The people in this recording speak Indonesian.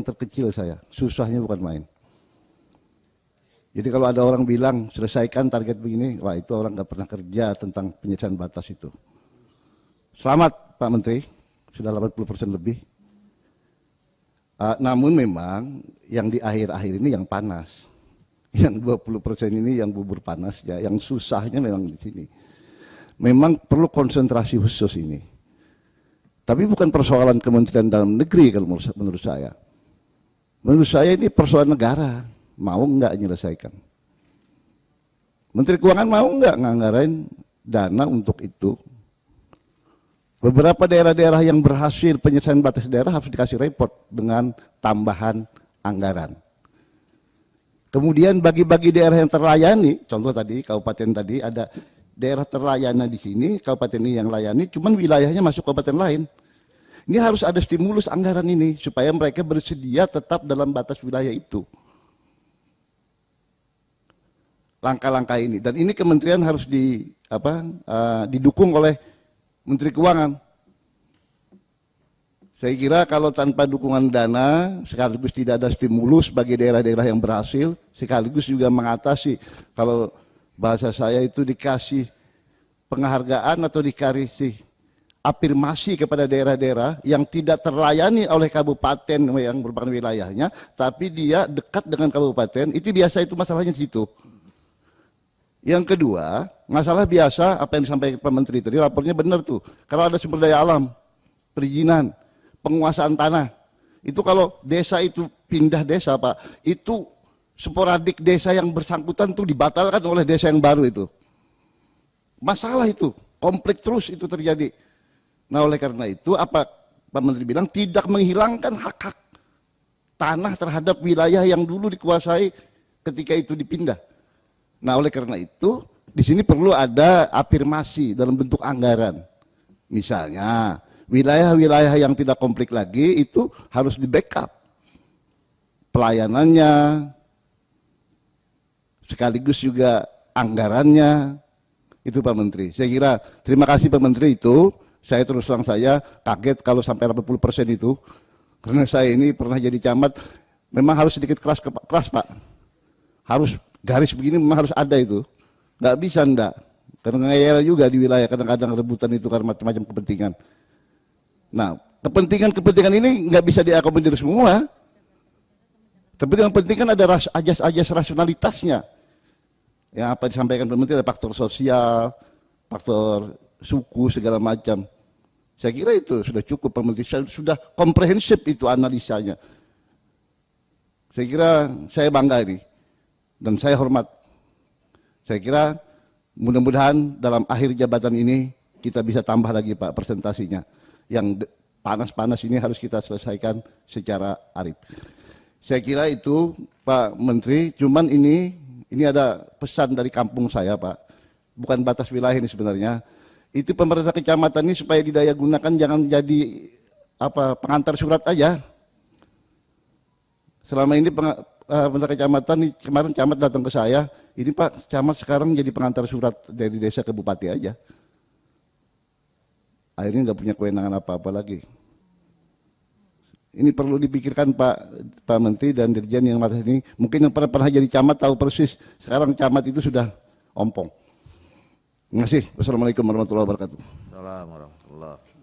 terkecil saya, susahnya bukan main. Jadi kalau ada orang bilang selesaikan target begini, wah itu orang nggak pernah kerja tentang penyelesaian batas itu. Selamat Pak Menteri, sudah 80% lebih. Namun memang yang di akhir-akhir ini yang panas, yang 20% ini yang bubur panasnya, yang susahnya memang di sini. Memang perlu konsentrasi khusus ini. Tapi bukan persoalan Kementerian Dalam Negeri kalau menurut saya. Menurut saya ini persoalan negara, mau nggak menyelesaikan. Menteri Keuangan mau nggak nganggarin dana untuk itu. Beberapa daerah-daerah yang berhasil penyelesaian batas daerah harus dikasih report dengan tambahan anggaran. Kemudian bagi-bagi daerah yang terlayani, contoh tadi kabupaten tadi ada daerah terlayani di sini, kabupaten ini yang layani, cuman wilayahnya masuk kabupaten lain. Ini harus ada stimulus anggaran ini supaya mereka bersedia tetap dalam batas wilayah itu. Langkah-langkah ini dan ini kementerian harus didukung oleh Menteri Keuangan. Saya kira kalau tanpa dukungan dana, sekaligus tidak ada stimulus bagi daerah-daerah yang berhasil, sekaligus juga mengatasi, kalau bahasa saya itu dikasih penghargaan atau dikasih afirmasi kepada daerah-daerah yang tidak terlayani oleh kabupaten yang merupakan wilayahnya, tapi dia dekat dengan kabupaten, itu biasa itu masalahnya di situ. Yang kedua, masalah biasa apa yang disampaikan Pak Menteri tadi, lapornya benar tuh. Kalau ada sumber daya alam, perizinan, penguasaan tanah, itu kalau desa itu pindah desa Pak, itu sporadik desa yang bersangkutan tuh dibatalkan oleh desa yang baru itu. Masalah itu, konflik terus itu terjadi. Nah oleh karena itu apa Pak Menteri bilang, tidak menghilangkan hak-hak tanah terhadap wilayah yang dulu dikuasai ketika itu dipindah. Nah oleh karena itu di sini perlu ada afirmasi dalam bentuk anggaran. Misalnya wilayah-wilayah yang tidak konflik lagi itu harus di backup pelayanannya, sekaligus juga anggarannya. Itu Pak Menteri. Saya kira terima kasih Pak Menteri itu. Saya terus terang saya kaget kalau sampai 80% itu. Karena saya ini pernah jadi camat, memang harus sedikit keras Pak. Harus garis begini memang harus ada itu. Nggak bisa enggak. Karena ngeyel juga di wilayah kadang-kadang rebutan itu karena macam-macam kepentingan. Nah, kepentingan ini nggak bisa diakomodir semua. Tapi yang penting kan ada ajas-ajas rasionalitasnya. Yang apa disampaikan Pak Menteri ada faktor sosial, faktor suku segala macam. Saya kira itu sudah cukup Pak Menteri, sudah komprehensif itu analisanya. Saya kira saya bangga ini dan saya hormat. Saya kira mudah-mudahan dalam akhir jabatan ini kita bisa tambah lagi Pak presentasinya. Yang panas-panas ini harus kita selesaikan secara arif. Saya kira itu Pak Menteri, cuman ini ada pesan dari kampung saya Pak, bukan batas wilayah ini sebenarnya. Itu pemerintah kecamatan ini supaya didaya gunakan, jangan jadi pengantar surat aja. Selama ini pemerintah kecamatan, kemarin camat datang ke saya, ini Pak camat sekarang jadi pengantar surat dari desa ke bupati aja. Akhirnya nggak punya kewenangan apa-apa lagi. Ini perlu dipikirkan Pak Menteri dan Dirjen yang atas ini. Mungkin yang pernah jadi camat tahu persis. Sekarang camat itu sudah ompong. Terima kasih. Wassalamualaikum warahmatullahi wabarakatuh. Assalamualaikum warahmatullahi wabarakatuh.